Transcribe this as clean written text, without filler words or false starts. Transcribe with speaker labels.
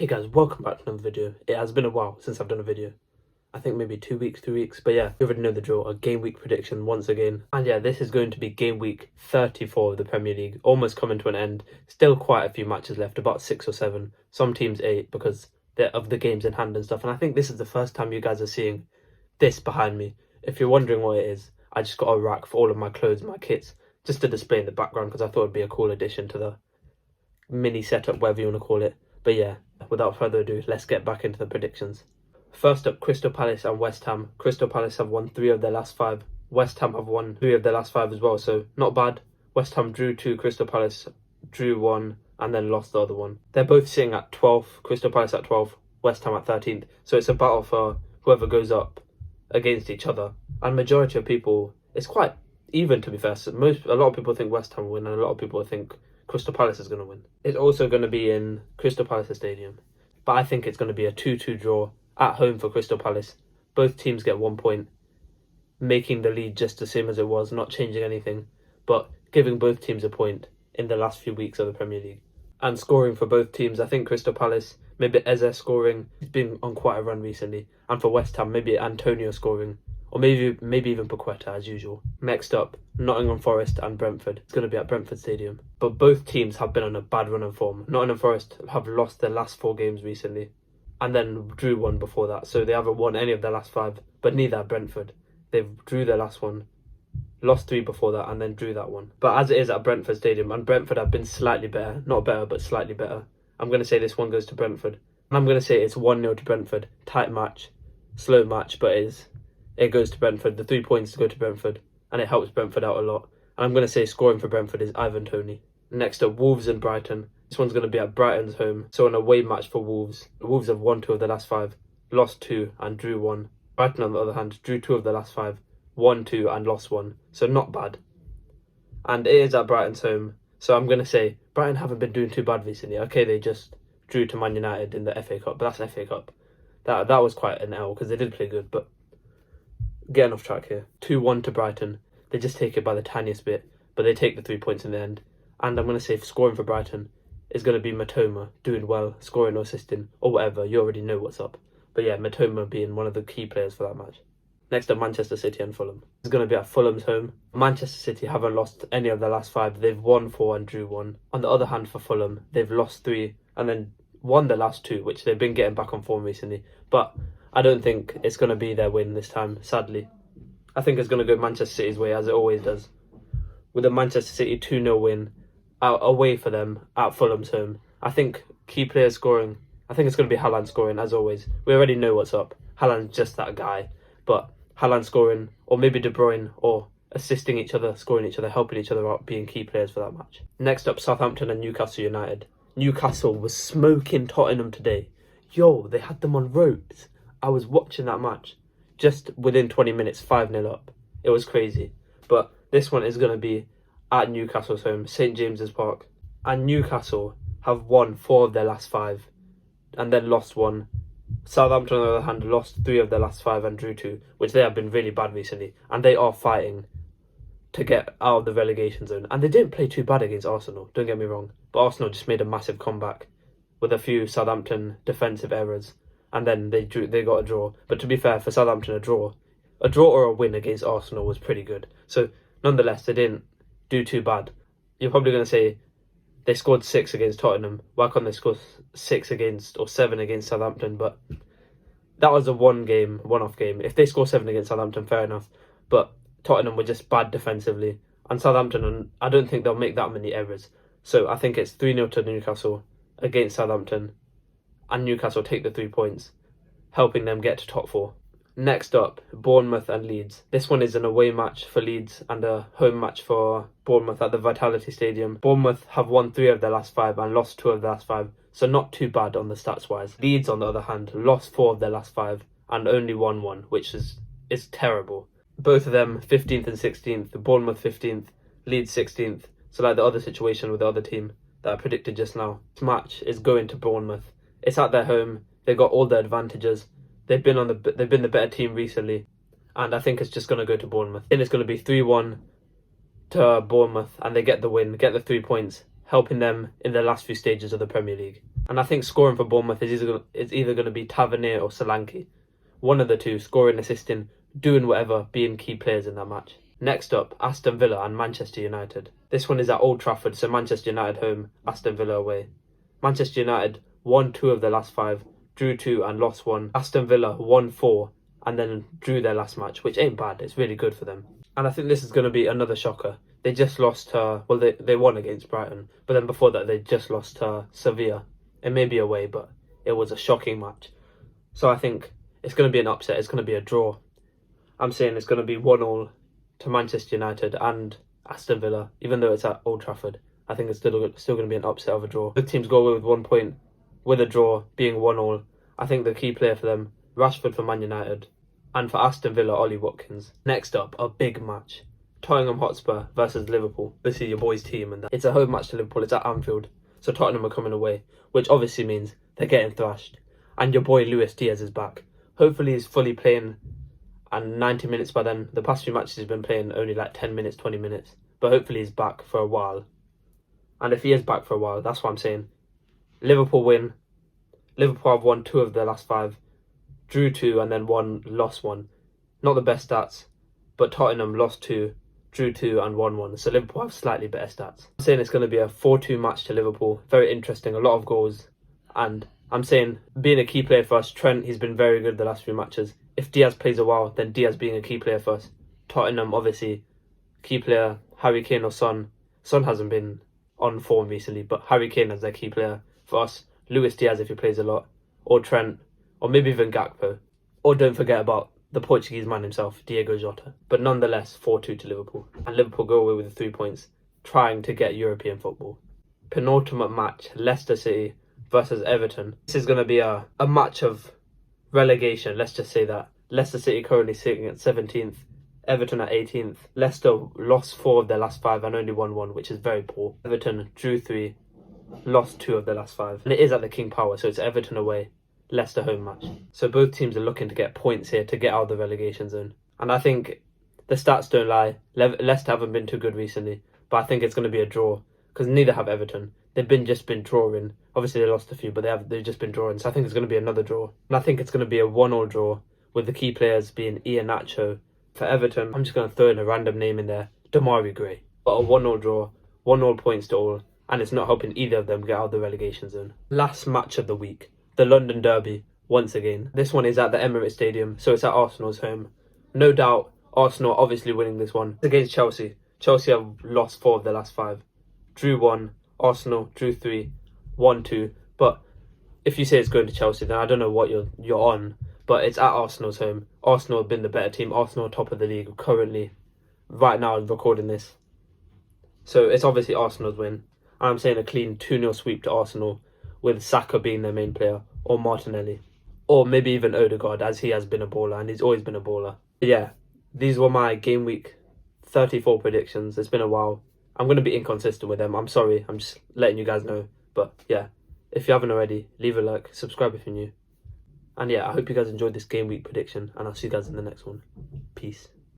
Speaker 1: Hey guys, welcome back to another video. It has been a while since I've done a video. I think maybe 2 weeks, 3 weeks. But yeah, you already know the drill. A game week prediction once again. And yeah, this is going to be game week 34 of the Premier League. Almost coming to an end. Still quite a few matches left, about 6 or 7. Some teams 8 because of the games in hand and stuff. And I think this is the first time you guys are seeing this behind me. If you're wondering what it is, I just got a rack for all of my clothes, my kits, just to display in the background because I thought it'd be a cool addition to the mini setup, whatever you want to call it. But yeah, without further ado, let's get back into the predictions. First up, Crystal Palace and West Ham. Crystal Palace have won 3 of their last 5. West Ham have won 3 of their last 5 as well, so not bad. West Ham drew 2, Crystal Palace drew 1, and then lost the other one. They're both sitting at 12th, Crystal Palace at 12th, West Ham at 13th. So it's a battle for whoever goes up against each other. And majority of people, it's quite even to be fair. So a lot of people think West Ham will win, and a lot of people think Crystal Palace is going to win. It's also going to be in Crystal Palace Stadium, but I think it's going to be a 2-2 draw at home for Crystal Palace. Both teams get 1 point, making the lead just the same as it was, not changing anything, but giving both teams a point in the last few weeks of the Premier League. And scoring for both teams, I think Crystal Palace, maybe Eze scoring. He's been on quite a run recently. And for West Ham, maybe Antonio scoring. Or maybe even Paqueta as usual. Next up, Nottingham Forest and Brentford. It's going to be at Brentford Stadium. But both teams have been on a bad run of form. Nottingham Forest have lost their last 4 games recently, and then drew 1 before that. So they haven't won any of their last 5, but neither have Brentford. They've drew their last one, lost 3 before that, and then drew that one. But as it is at Brentford Stadium, and Brentford have been slightly better. Not better, but slightly better. I'm going to say this one goes to Brentford. And I'm going to say it's 1-0 to Brentford. Tight match, slow match, but it goes to Brentford. The 3 points go to Brentford, and it helps Brentford out a lot. And I'm going to say scoring for Brentford is Ivan Toney. Next up, Wolves and Brighton. This one's going to be at Brighton's home, so an away match for Wolves. The Wolves have won 2 of the last 5, lost 2 and drew 1. Brighton, on the other hand, drew 2 of the last 5, won 2 and lost 1, so not bad. And it is at Brighton's home, so I'm going to say Brighton haven't been doing too bad recently. Okay, they just drew to Man United in the FA Cup, but that's FA Cup. That was quite an L because they did play good, but getting off track here. 2-1 to Brighton. They just take it by the tiniest bit, but they take the 3 points in the end. And I'm going to say scoring for Brighton is going to be Matoma, doing well, scoring or assisting, or whatever. You already know what's up. But yeah, Matoma being one of the key players for that match. Next up, Manchester City and Fulham. It's going to be at Fulham's home. Manchester City haven't lost any of their last 5. They've won 4 and drew 1. On the other hand, for Fulham, they've lost 3 and then won the last 2, which they've been getting back on form recently. But I don't think it's going to be their win this time, sadly. I think it's going to go Manchester City's way, as it always does. With a Manchester City 2-0 win away for them at Fulham's home. I think key players scoring. I think it's going to be Haaland scoring, as always. We already know what's up. Haaland's just that guy. But Haaland scoring, or maybe De Bruyne, or assisting each other, scoring each other, helping each other out, being key players for that match. Next up, Southampton and Newcastle United. Newcastle was smoking Tottenham today. Yo, they had them on ropes. I was watching that match. Just within 20 minutes, 5-0 up. It was crazy. But this one is going to be at Newcastle's home, St James's Park. And Newcastle have won 4 of their last 5 and then lost 1. Southampton, on the other hand, lost 3 of their last 5 and drew 2, which they have been really bad recently. And they are fighting to get out of the relegation zone. And they didn't play too bad against Arsenal, don't get me wrong. But Arsenal just made a massive comeback with a few Southampton defensive errors. And then they got a draw. But to be fair, for Southampton, a draw or a win against Arsenal was pretty good. So nonetheless, they didn't do too bad. You're probably going to say they scored 6 against Tottenham. Why can't they score 6 against or 7 against Southampton? But that was a one-off game. If they score 7 against Southampton, fair enough. But Tottenham were just bad defensively. And Southampton, I don't think they'll make that many errors. So I think it's 3-0 to Newcastle against Southampton. And Newcastle take the 3 points, helping them get to top 4. Next up, Bournemouth and Leeds. This one is an away match for Leeds and a home match for Bournemouth at the Vitality Stadium. Bournemouth have won 3 of their last 5 and lost 2 of their last 5, so not too bad on the stats wise. Leeds, on the other hand, lost 4 of their last 5 and only won 1, which is terrible. Both of them 15th and 16th, Bournemouth 15th, Leeds 16th. So like the other situation with the other team that I predicted just now. This match is going to Bournemouth. It's at their home. They got all the advantages. They've been the better team recently, and I think it's just going to go to Bournemouth. I think it's going to be 3-1 to Bournemouth, and they get the win, get the 3 points, helping them in the last few stages of the Premier League. And I think scoring for Bournemouth is either going to be Tavernier or Solanke. One of the two, scoring, assisting, doing whatever, being key players in that match. Next up, Aston Villa and Manchester United. This one is at Old Trafford, so Manchester United home, Aston Villa away. Manchester United won 2 of their last 5, drew 2 and lost 1. Aston Villa won 4 and then drew their last match, which ain't bad. It's really good for them. And I think this is going to be another shocker. They just lost they won against Brighton, but then before that they just lost to Sevilla. It may be away, but it was a shocking match. So I think it's going to be an upset. It's going to be a draw. I'm saying it's going to be 1-1 to Manchester United and Aston Villa, even though it's at Old Trafford. I think it's still going to be an upset of a draw. Both teams go away with 1 point, with a draw being 1-1. I think the key player for them, Rashford for Man United, and for Aston Villa, Ollie Watkins. Next up, a big match. Tottenham Hotspur versus Liverpool. This is your boys' team, and it's a home match to Liverpool. It's at Anfield, so Tottenham are coming away, which obviously means they're getting thrashed. And your boy Luis Diaz is back. Hopefully he's fully playing, and 90 minutes by then. The past few matches he's been playing only like 10 minutes, 20 minutes. But hopefully he's back for a while. And if he is back for a while, that's what I'm saying. Liverpool win. Liverpool have won 2 of their last 5. Drew 2 and then 1, lost 1. Not the best stats, but Tottenham lost 2, drew 2 and won 1. So Liverpool have slightly better stats. I'm saying it's going to be a 4-2 match to Liverpool. Very interesting, a lot of goals. And I'm saying, being a key player for us, Trent, he's been very good the last few matches. If Diaz plays a while, then Diaz being a key player for us. Tottenham, obviously, key player, Harry Kane or Son. Son hasn't been on form recently, but Harry Kane as their key player for us. Luis Diaz if he plays a lot. Or Trent. Or maybe even Gakpo. Or don't forget about the Portuguese man himself, Diego Jota. But nonetheless, 4-2 to Liverpool. And Liverpool go away with the 3 points, trying to get European football. Penultimate match, Leicester City versus Everton. This is going to be a match of relegation, let's just say that. Leicester City currently sitting at 17th, Everton at 18th. Leicester lost 4 of their last 5 and only won 1, which is very poor. Everton drew 3, lost 2 of their last 5. And it is at the King Power, so it's Everton away, Leicester home match. So both teams are looking to get points here to get out of the relegation zone. And I think the stats don't lie. Leicester haven't been too good recently, but I think it's going to be a draw because neither have Everton. They've just been drawing. Obviously they lost a few, but they've just been drawing. So I think it's going to be another draw. And I think it's going to be a 1-1 draw with the key players being Iheanacho. For Everton, I'm just going to throw in a random name in there, Demarai Gray. But a 1-0 draw, 1-0 points to all, and it's not helping either of them get out of the relegation zone. Last match of the week, the London Derby, once again. This one is at the Emirates Stadium, so it's at Arsenal's home. No doubt, Arsenal obviously winning this one. It's against Chelsea. Chelsea have lost 4 of their last 5. Drew 1, Arsenal drew 3, 1-2. But if you say it's going to Chelsea, then I don't know what you're on. But it's at Arsenal's home. Arsenal have been the better team. Arsenal are top of the league currently, right now recording this. So it's obviously Arsenal's win. I'm saying a clean 2-0 sweep to Arsenal, with Saka being their main player, or Martinelli. Or maybe even Odegaard, as he has been a baller, and he's always been a baller. But yeah, these were my game week 34 predictions. It's been a while. I'm going to be inconsistent with them. I'm sorry. I'm just letting you guys know. But yeah, if you haven't already, leave a like, subscribe if you're new. And yeah, I hope you guys enjoyed this game week prediction, and I'll see you guys in the next one. Peace.